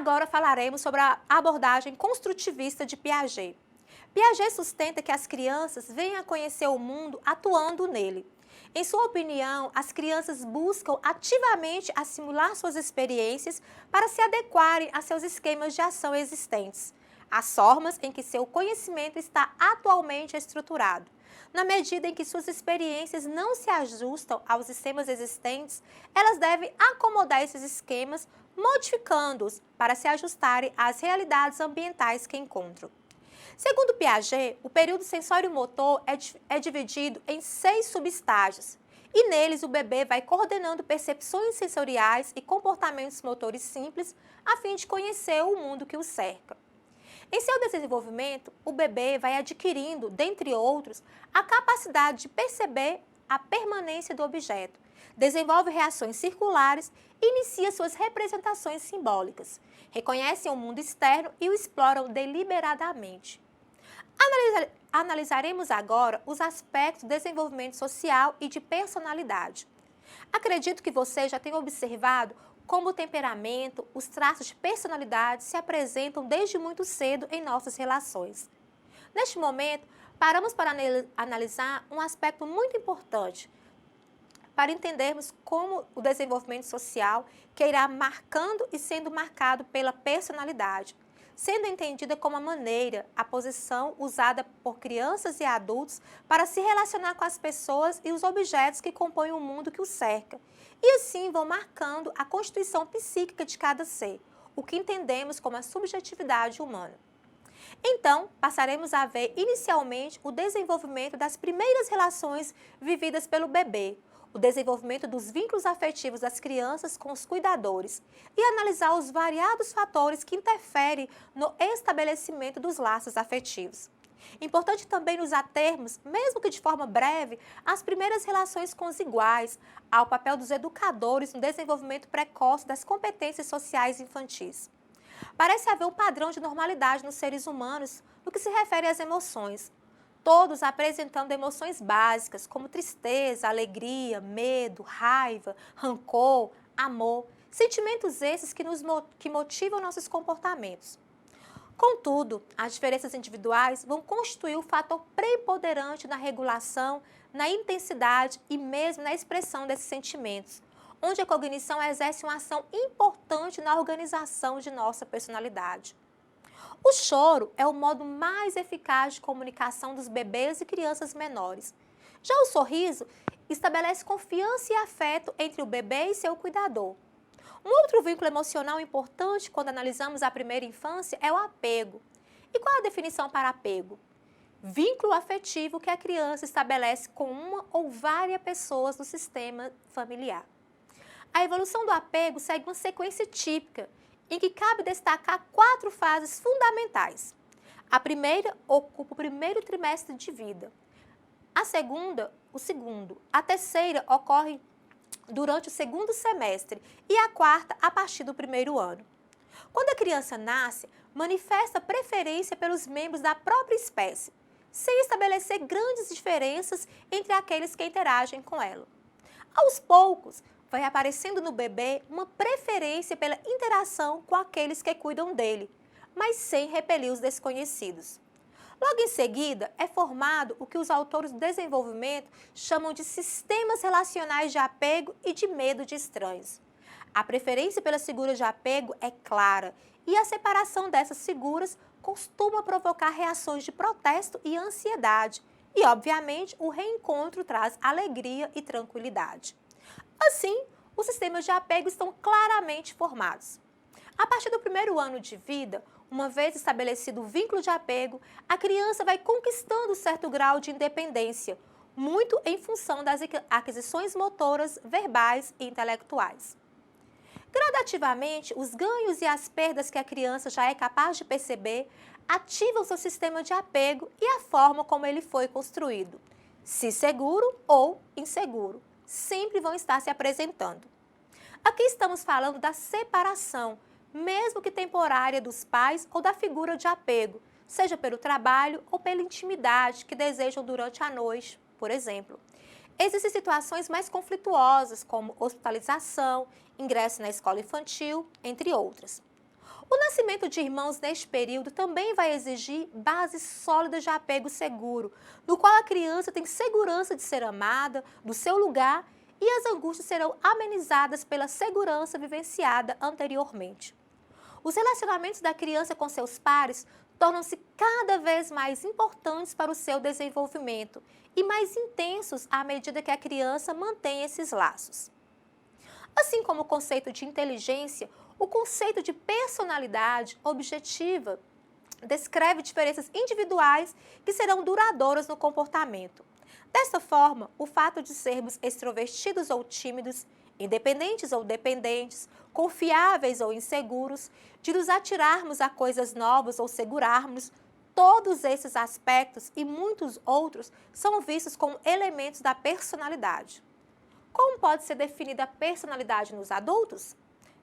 Agora falaremos sobre a abordagem construtivista de Piaget. Piaget sustenta que as crianças vêm a conhecer o mundo atuando nele. Em sua opinião, as crianças buscam ativamente assimilar suas experiências para se adequarem a seus esquemas de ação existentes, as formas em que seu conhecimento está atualmente estruturado. Na medida em que suas experiências não se ajustam aos sistemas existentes, elas devem acomodar esses esquemas, modificando-os para se ajustarem às realidades ambientais que encontram. Segundo Piaget, o período sensório-motor é dividido em 6 subestágios, e neles o bebê vai coordenando percepções sensoriais e comportamentos motores simples a fim de conhecer o mundo que o cerca. Em seu desenvolvimento, o bebê vai adquirindo, dentre outros, a capacidade de perceber a permanência do objeto, desenvolve reações circulares e inicia suas representações simbólicas, reconhecem o mundo externo e o exploram deliberadamente. Analisaremos agora os aspectos do desenvolvimento social e de personalidade. Acredito que você já tenha observado como o temperamento, os traços de personalidade se apresentam desde muito cedo em nossas relações. Neste momento, paramos para analisar um aspecto muito importante para entendermos como o desenvolvimento social que irá marcando e sendo marcado pela personalidade, sendo entendida como a maneira, a posição usada por crianças e adultos para se relacionar com as pessoas e os objetos que compõem o mundo que o cerca, e assim vão marcando a constituição psíquica de cada ser, o que entendemos como a subjetividade humana. Então, passaremos a ver inicialmente o desenvolvimento das primeiras relações vividas pelo bebê, o desenvolvimento dos vínculos afetivos das crianças com os cuidadores e analisar os variados fatores que interferem no estabelecimento dos laços afetivos. Importante também nos atermos, mesmo que de forma breve, às primeiras relações com os iguais, ao papel dos educadores no desenvolvimento precoce das competências sociais infantis. Parece haver um padrão de normalidade nos seres humanos no que se refere às emoções, todos apresentando emoções básicas, como tristeza, alegria, medo, raiva, rancor, amor, sentimentos esses que motivam nossos comportamentos. Contudo, as diferenças individuais vão constituir o fator preponderante na regulação, na intensidade e mesmo na expressão desses sentimentos, onde a cognição exerce uma ação importante na organização de nossa personalidade. O choro é o modo mais eficaz de comunicação dos bebês e crianças menores. Já o sorriso estabelece confiança e afeto entre o bebê e seu cuidador. Um outro vínculo emocional importante quando analisamos a primeira infância é o apego. E qual é a definição para apego? Vínculo afetivo que a criança estabelece com uma ou várias pessoas do sistema familiar. A evolução do apego segue uma sequência típica, em que cabe destacar 4 fases fundamentais. A primeira ocupa o primeiro trimestre de vida. A segunda, o segundo. A terceira ocorre durante o segundo semestre e a quarta a partir do primeiro ano. Quando a criança nasce, manifesta preferência pelos membros da própria espécie, sem estabelecer grandes diferenças entre aqueles que interagem com ela. Aos poucos, vai aparecendo no bebê uma preferência pela interação com aqueles que cuidam dele, mas sem repelir os desconhecidos. Logo em seguida, é formado o que os autores do desenvolvimento chamam de sistemas relacionais de apego e de medo de estranhos. A preferência pelas figuras de apego é clara e a separação dessas figuras costuma provocar reações de protesto e ansiedade, e, obviamente, o reencontro traz alegria e tranquilidade. Assim, os sistemas de apego estão claramente formados. A partir do primeiro ano de vida, uma vez estabelecido o vínculo de apego, a criança vai conquistando certo grau de independência, muito em função das aquisições motoras, verbais e intelectuais. Gradativamente, os ganhos e as perdas que a criança já é capaz de perceber ativam seu sistema de apego e a forma como ele foi construído, se seguro ou inseguro, sempre vão estar se apresentando. Aqui estamos falando da separação, mesmo que temporária, dos pais ou da figura de apego, seja pelo trabalho ou pela intimidade que desejam durante a noite, por exemplo. Existem situações mais conflituosas, como hospitalização, ingresso na escola infantil, entre outras. O nascimento de irmãos neste período também vai exigir bases sólidas de apego seguro, no qual a criança tem segurança de ser amada, do seu lugar, e as angústias serão amenizadas pela segurança vivenciada anteriormente. Os relacionamentos da criança com seus pares tornam-se cada vez mais importantes para o seu desenvolvimento e mais intensos à medida que a criança mantém esses laços. Assim como o conceito de inteligência, o conceito de personalidade objetiva descreve diferenças individuais que serão duradouras no comportamento. Desta forma, o fato de sermos extrovertidos ou tímidos, independentes ou dependentes, confiáveis ou inseguros, de nos atirarmos a coisas novas ou segurarmos, todos esses aspectos e muitos outros são vistos como elementos da personalidade. Como pode ser definida a personalidade nos adultos?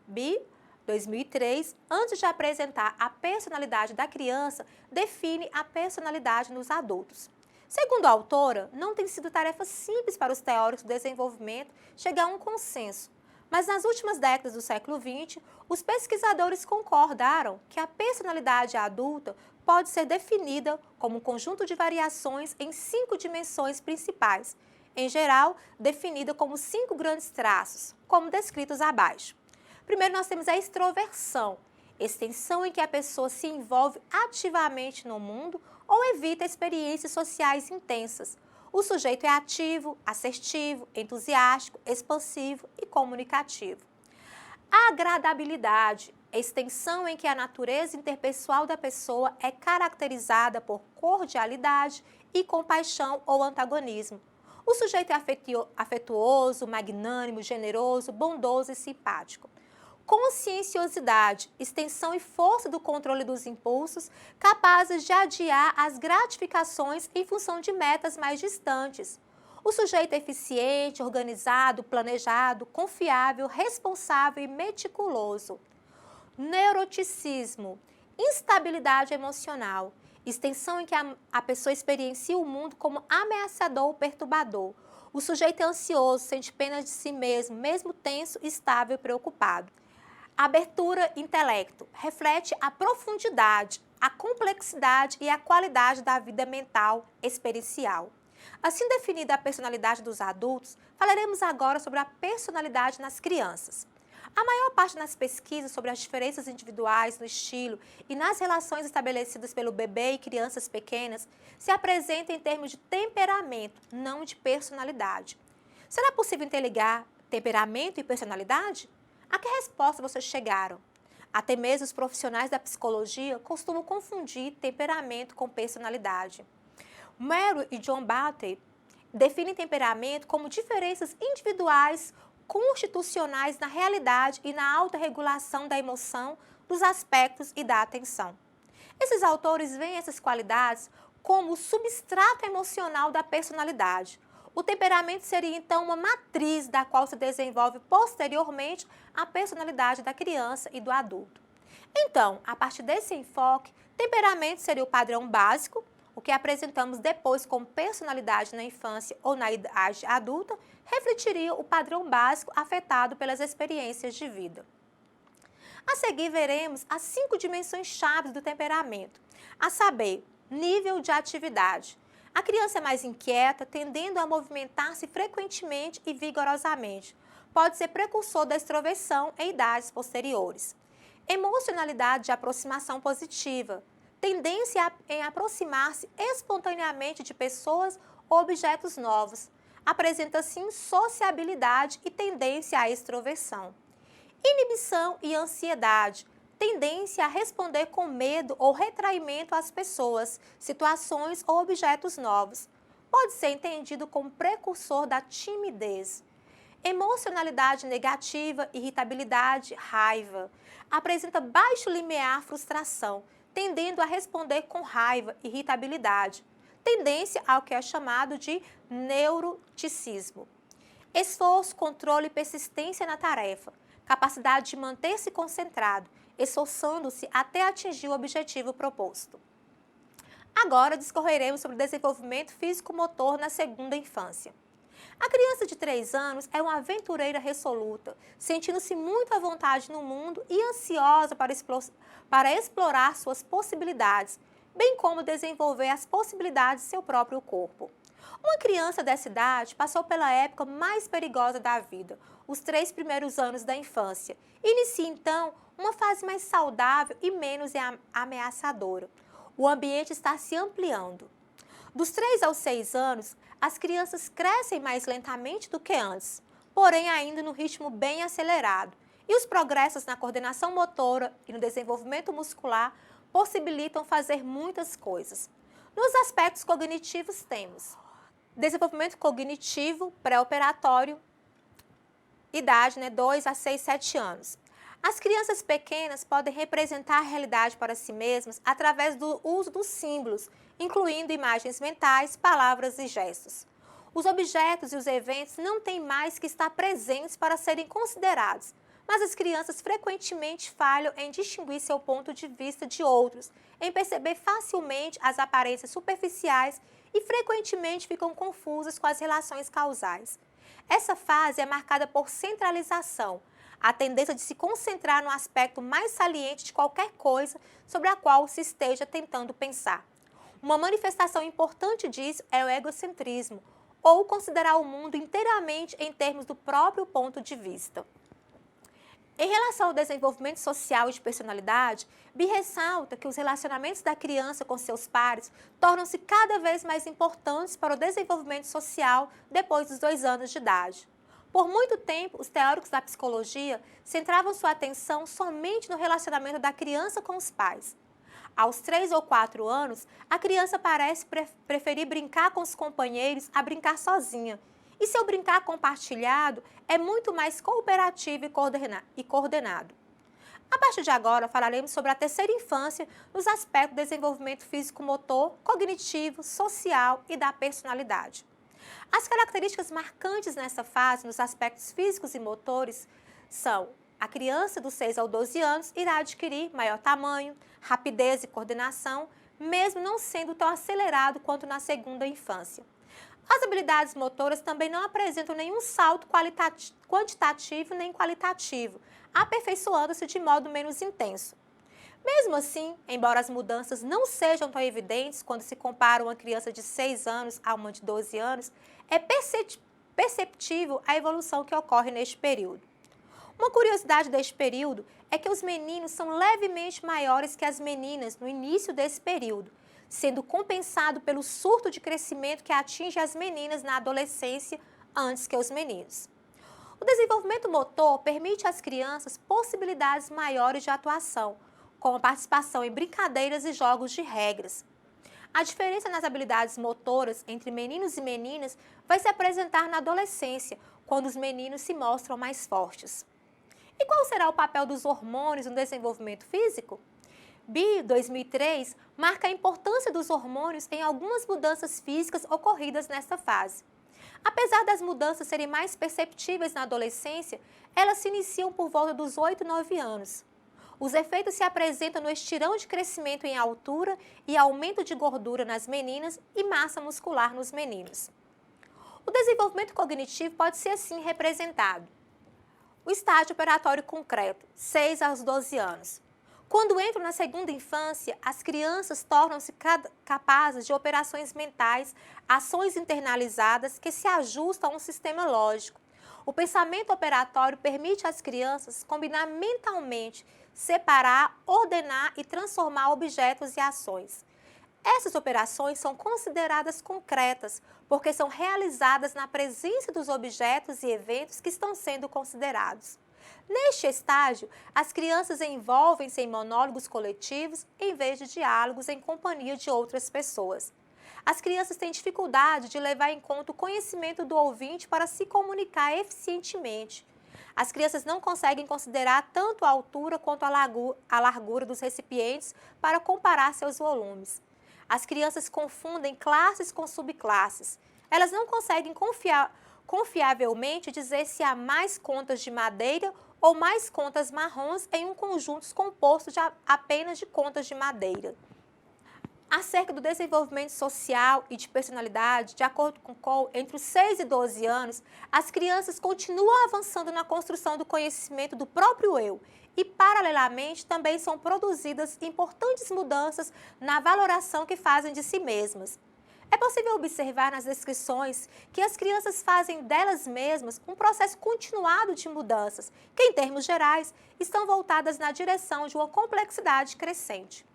Bi, 2003, antes de apresentar a personalidade da criança, define a personalidade nos adultos. Segundo a autora, não tem sido tarefa simples para os teóricos do desenvolvimento chegar a um consenso, mas nas últimas décadas do século XX, os pesquisadores concordaram que a personalidade adulta pode ser definida como um conjunto de variações em 5 dimensões principais, em geral, definida como 5 grandes traços, como descritos abaixo. Primeiro, nós temos a extroversão, extensão em que a pessoa se envolve ativamente no mundo ou evita experiências sociais intensas. O sujeito é ativo, assertivo, entusiástico, expansivo e comunicativo. A agradabilidade, extensão em que a natureza interpessoal da pessoa é caracterizada por cordialidade e compaixão ou antagonismo. O sujeito é afetuoso, magnânimo, generoso, bondoso e simpático. Conscienciosidade, extensão e força do controle dos impulsos, capazes de adiar as gratificações em função de metas mais distantes. O sujeito é eficiente, organizado, planejado, confiável, responsável e meticuloso. Neuroticismo, instabilidade emocional, extensão em que a pessoa experiencia o mundo como ameaçador ou perturbador. O sujeito é ansioso, sente pena de si mesmo, mesmo tenso, estável e preocupado. Abertura intelecto, reflete a profundidade, a complexidade e a qualidade da vida mental experiencial. Assim definida a personalidade dos adultos, falaremos agora sobre a personalidade nas crianças. A maior parte das pesquisas sobre as diferenças individuais no estilo e nas relações estabelecidas pelo bebê e crianças pequenas se apresenta em termos de temperamento, não de personalidade. Será possível interligar temperamento e personalidade? A que resposta vocês chegaram? Até mesmo os profissionais da psicologia costumam confundir temperamento com personalidade. Merrill e John Batty definem temperamento como diferenças individuais constitucionais na realidade e na autorregulação da emoção, dos aspectos e da atenção. Esses autores veem essas qualidades como o substrato emocional da personalidade. O temperamento seria então uma matriz da qual se desenvolve posteriormente a personalidade da criança e do adulto. Então, a partir desse enfoque, temperamento seria o padrão básico, o que apresentamos depois como personalidade na infância ou na idade adulta, refletiria o padrão básico afetado pelas experiências de vida. A seguir, veremos as 5 dimensões chaves do temperamento, a saber, nível de atividade. A criança é mais inquieta, tendendo a movimentar-se frequentemente e vigorosamente. Pode ser precursor da extroversão em idades posteriores. Emocionalidade de aproximação positiva. Tendência em aproximar-se espontaneamente de pessoas ou objetos novos. Apresenta, assim, sociabilidade e tendência à extroversão. Inibição e ansiedade. Tendência a responder com medo ou retraimento às pessoas, situações ou objetos novos. Pode ser entendido como precursor da timidez. Emocionalidade negativa, irritabilidade, raiva. Apresenta baixo limiar frustração, tendendo a responder com raiva, irritabilidade. Tendência ao que é chamado de neuroticismo. Esforço, controle e persistência na tarefa. Capacidade de manter-se concentrado, esforçando-se até atingir o objetivo proposto. Agora discorreremos sobre o desenvolvimento físico-motor na segunda infância. A criança de 3 anos é uma aventureira resoluta, sentindo-se muito à vontade no mundo e ansiosa para explorar suas possibilidades, bem como desenvolver as possibilidades de seu próprio corpo. Uma criança dessa idade passou pela época mais perigosa da vida, os 3 primeiros anos da infância. Inicia então uma fase mais saudável e menos ameaçadora. O ambiente está se ampliando. Dos 3 aos 6 anos, as crianças crescem mais lentamente do que antes, porém ainda no ritmo bem acelerado, e os progressos na coordenação motora e no desenvolvimento muscular possibilitam fazer muitas coisas. Nos aspectos cognitivos temos desenvolvimento cognitivo pré-operatório, idade 2 a 6, 7 anos. As crianças pequenas podem representar a realidade para si mesmas através do uso dos símbolos, incluindo imagens mentais, palavras e gestos. Os objetos e os eventos não têm mais que estar presentes para serem considerados, mas as crianças frequentemente falham em distinguir seu ponto de vista de outros, em perceber facilmente as aparências superficiais e frequentemente ficam confusas com as relações causais. Essa fase é marcada por centralização, a tendência de se concentrar no aspecto mais saliente de qualquer coisa sobre a qual se esteja tentando pensar. Uma manifestação importante disso é o egocentrismo, ou considerar o mundo inteiramente em termos do próprio ponto de vista. Em relação ao desenvolvimento social e de personalidade, Bi ressalta que os relacionamentos da criança com seus pares tornam-se cada vez mais importantes para o desenvolvimento social depois dos 2 anos de idade. Por muito tempo, os teóricos da psicologia centravam sua atenção somente no relacionamento da criança com os pais. Aos 3 ou 4 anos, a criança parece preferir brincar com os companheiros a brincar sozinha. E seu brincar compartilhado é muito mais cooperativo e coordenado. A partir de agora, falaremos sobre a terceira infância nos aspectos do desenvolvimento físico-motor, cognitivo, social e da personalidade. As características marcantes nessa fase, nos aspectos físicos e motores, são: a criança dos 6 aos 12 anos irá adquirir maior tamanho, rapidez e coordenação, mesmo não sendo tão acelerado quanto na segunda infância. As habilidades motoras também não apresentam nenhum salto quantitativo nem qualitativo, aperfeiçoando-se de modo menos intenso. Mesmo assim, embora as mudanças não sejam tão evidentes quando se compara uma criança de 6 anos a uma de 12 anos, é perceptível a evolução que ocorre neste período. Uma curiosidade deste período é que os meninos são levemente maiores que as meninas no início desse período, sendo compensado pelo surto de crescimento que atinge as meninas na adolescência antes que os meninos. O desenvolvimento motor permite às crianças possibilidades maiores de atuação, como a participação em brincadeiras e jogos de regras. A diferença nas habilidades motoras entre meninos e meninas vai se apresentar na adolescência, quando os meninos se mostram mais fortes. E qual será o papel dos hormônios no desenvolvimento físico? Bi, 2003, marca a importância dos hormônios em algumas mudanças físicas ocorridas nesta fase. Apesar das mudanças serem mais perceptíveis na adolescência, elas se iniciam por volta dos 8, 9 anos. Os efeitos se apresentam no estirão de crescimento em altura e aumento de gordura nas meninas e massa muscular nos meninos. O desenvolvimento cognitivo pode ser assim representado. O estágio operatório concreto, 6 aos 12 anos. Quando entram na segunda infância, as crianças tornam-se capazes de operações mentais, ações internalizadas que se ajustam a um sistema lógico. O pensamento operatório permite às crianças combinar mentalmente, separar, ordenar e transformar objetos e ações. Essas operações são consideradas concretas, porque são realizadas na presença dos objetos e eventos que estão sendo considerados. Neste estágio, as crianças envolvem-se em monólogos coletivos em vez de diálogos em companhia de outras pessoas. As crianças têm dificuldade de levar em conta o conhecimento do ouvinte para se comunicar eficientemente. As crianças não conseguem considerar tanto a altura quanto a largura dos recipientes para comparar seus volumes. As crianças confundem classes com subclasses. Elas não conseguem confiavelmente dizer se há mais contas de madeira ou mais contas marrons em um conjunto composto apenas de contas de madeira. Acerca do desenvolvimento social e de personalidade, de acordo com Cole, entre os 6 e 12 anos, as crianças continuam avançando na construção do conhecimento do próprio eu e, paralelamente, também são produzidas importantes mudanças na valoração que fazem de si mesmas. É possível observar nas descrições que as crianças fazem delas mesmas um processo continuado de mudanças, que, em termos gerais, estão voltadas na direção de uma complexidade crescente.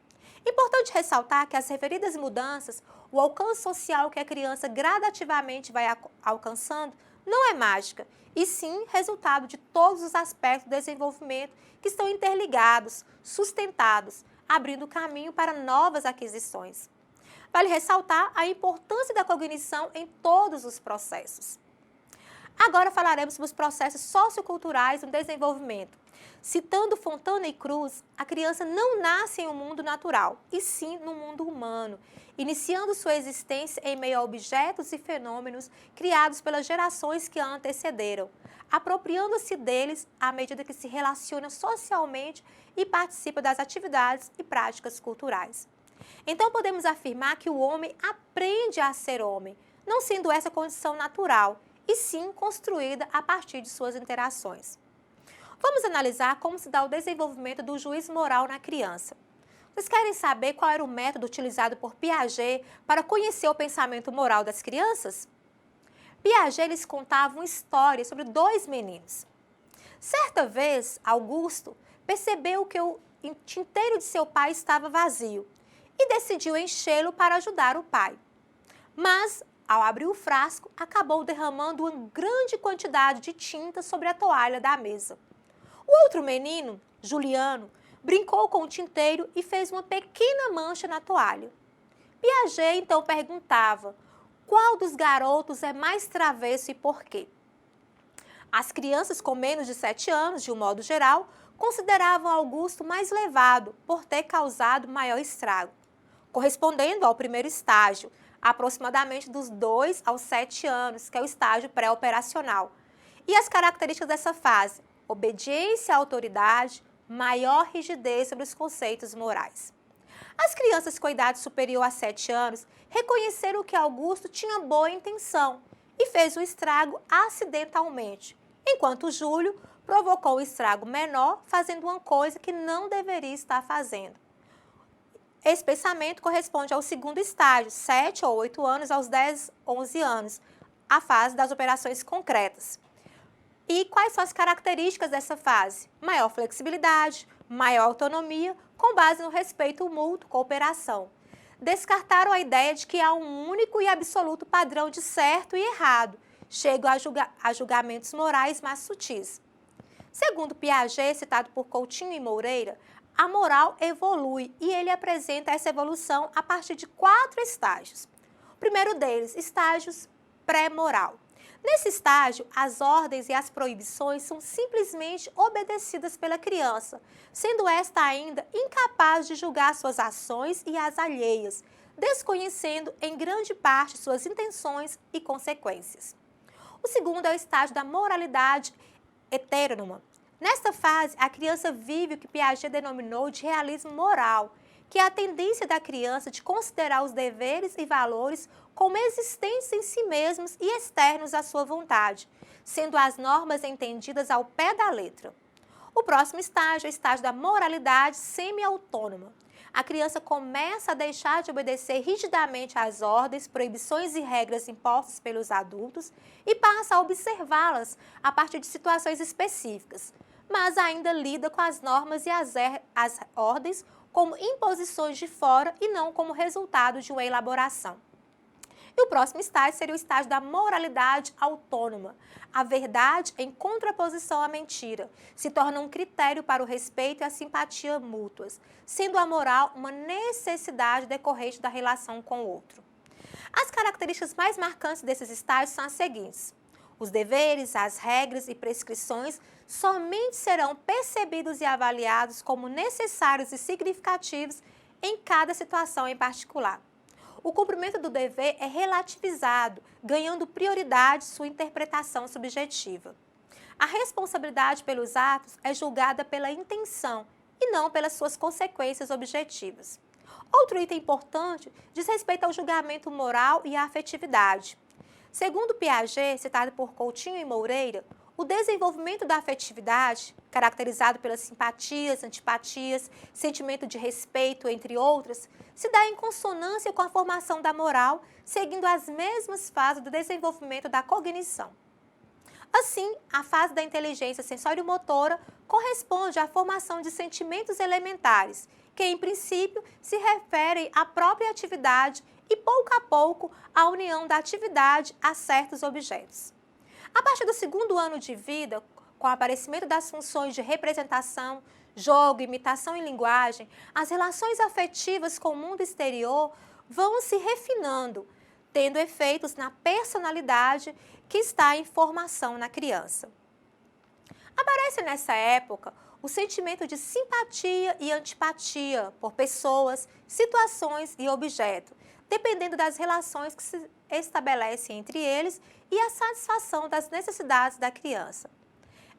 Importante ressaltar que as referidas mudanças, o alcance social que a criança gradativamente vai alcançando, não é mágica, e sim resultado de todos os aspectos do desenvolvimento que estão interligados, sustentados, abrindo caminho para novas aquisições. Vale ressaltar a importância da cognição em todos os processos. Agora falaremos sobre os processos socioculturais no desenvolvimento. Citando Fontana e Cruz, a criança não nasce em um mundo natural, e sim no mundo humano, iniciando sua existência em meio a objetos e fenômenos criados pelas gerações que a antecederam, apropriando-se deles à medida que se relaciona socialmente e participa das atividades e práticas culturais. Então podemos afirmar que o homem aprende a ser homem, não sendo essa condição natural, e sim construída a partir de suas interações. Vamos analisar como se dá o desenvolvimento do juízo moral na criança. Vocês querem saber qual era o método utilizado por Piaget para conhecer o pensamento moral das crianças? Piaget lhes contava uma história sobre dois meninos. Certa vez, Augusto percebeu que o tinteiro de seu pai estava vazio e decidiu enchê-lo para ajudar o pai. Mas, ao abrir o frasco, acabou derramando uma grande quantidade de tinta sobre a toalha da mesa. O outro menino, Juliano, brincou com o tinteiro e fez uma pequena mancha na toalha. Piaget então perguntava: qual dos garotos é mais travesso e por quê? As crianças com menos de 7 anos, de um modo geral, consideravam Augusto mais levado por ter causado maior estrago, correspondendo ao primeiro estágio, aproximadamente dos 2 aos 7 anos, que é o estágio pré-operacional. E as características dessa fase: obediência à autoridade, maior rigidez sobre os conceitos morais. As crianças com idade superior a 7 anos reconheceram que Augusto tinha boa intenção e fez o estrago acidentalmente, enquanto Júlio provocou o estrago menor fazendo uma coisa que não deveria estar fazendo. Esse pensamento corresponde ao segundo estágio, 7 ou 8 anos aos 10, 11 anos, a fase das operações concretas. E quais são as características dessa fase? Maior flexibilidade, maior autonomia, com base no respeito mútuo, cooperação. Descartaram a ideia de que há um único e absoluto padrão de certo e errado, chegam a julgamentos morais mais sutis. Segundo Piaget, citado por Coutinho e Moreira, a moral evolui e ele apresenta essa evolução a partir de 4 estágios. O primeiro deles, estágios pré-moral. Nesse estágio, as ordens e as proibições são simplesmente obedecidas pela criança, sendo esta ainda incapaz de julgar suas ações e as alheias, desconhecendo em grande parte suas intenções e consequências. O segundo é o estágio da moralidade heterônoma. Nesta fase, a criança vive o que Piaget denominou de realismo moral, que é a tendência da criança de considerar os deveres e valores como existentes em si mesmos e externos à sua vontade, sendo as normas entendidas ao pé da letra. O próximo estágio é o estágio da moralidade semi-autônoma. A criança começa a deixar de obedecer rigidamente às ordens, proibições e regras impostas pelos adultos e passa a observá-las a partir de situações específicas, mas ainda lida com as normas e as ordens como imposições de fora e não como resultado de uma elaboração. E o próximo estágio seria o estágio da moralidade autônoma. A verdade, em contraposição à mentira, se torna um critério para o respeito e a simpatia mútuas, sendo a moral uma necessidade decorrente da relação com o outro. As características mais marcantes desses estágios são as seguintes: os deveres, as regras e prescrições somente serão percebidos e avaliados como necessários e significativos em cada situação em particular. O cumprimento do dever é relativizado, ganhando prioridade sua interpretação subjetiva. A responsabilidade pelos atos é julgada pela intenção e não pelas suas consequências objetivas. Outro item importante diz respeito ao julgamento moral e à afetividade. Segundo Piaget, citado por Coutinho e Moreira, o desenvolvimento da afetividade, caracterizado pelas simpatias, antipatias, sentimento de respeito, entre outras, se dá em consonância com a formação da moral, seguindo as mesmas fases do desenvolvimento da cognição. Assim, a fase da inteligência sensório-motora corresponde à formação de sentimentos elementares, que, em princípio, se referem à própria atividade e, pouco a pouco, à união da atividade a certos objetos. A partir do segundo ano de vida, com o aparecimento das funções de representação, jogo, imitação e linguagem, as relações afetivas com o mundo exterior vão se refinando, tendo efeitos na personalidade que está em formação na criança. Aparece nessa época o sentimento de simpatia e antipatia por pessoas, situações e objetos, dependendo das relações que se estabelecem entre eles e a satisfação das necessidades da criança.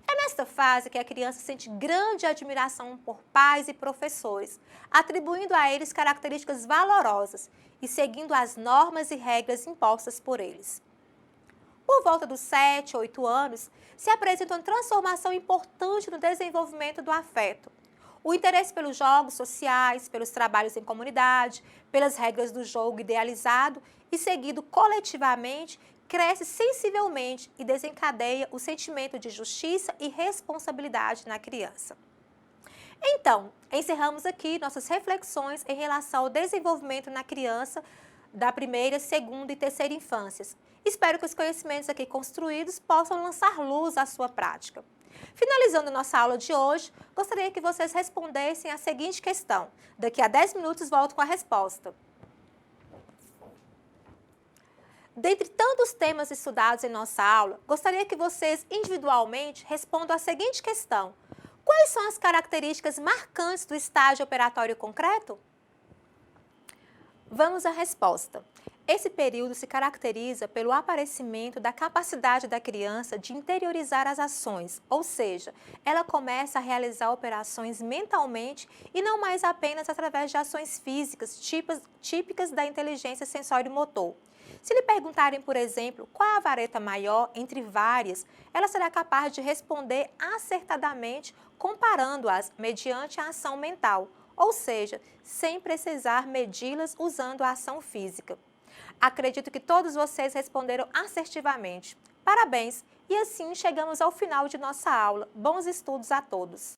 É nesta fase que a criança sente grande admiração por pais e professores, atribuindo a eles características valorosas e seguindo as normas e regras impostas por eles. Por volta dos 7, 8 anos, se apresenta uma transformação importante no desenvolvimento do afeto. O interesse pelos jogos sociais, pelos trabalhos em comunidade, pelas regras do jogo idealizado e seguido coletivamente, cresce sensivelmente e desencadeia o sentimento de justiça e responsabilidade na criança. Então, encerramos aqui nossas reflexões em relação ao desenvolvimento na criança da primeira, segunda e terceira infâncias. Espero que os conhecimentos aqui construídos possam lançar luz à sua prática. Finalizando nossa aula de hoje, gostaria que vocês respondessem a seguinte questão. Daqui a 10 minutos volto com a resposta. Dentre tantos temas estudados em nossa aula, gostaria que vocês individualmente respondam a seguinte questão. Quais são as características marcantes do estágio operatório concreto? Vamos à resposta. Esse período se caracteriza pelo aparecimento da capacidade da criança de interiorizar as ações, ou seja, ela começa a realizar operações mentalmente e não mais apenas através de ações físicas típicas da inteligência sensório-motor. Se lhe perguntarem, por exemplo, qual é a vareta maior entre várias, ela será capaz de responder acertadamente comparando-as mediante a ação mental, ou seja, sem precisar medi-las usando a ação física. Acredito que todos vocês responderam assertivamente. Parabéns! E assim chegamos ao final de nossa aula. Bons estudos a todos!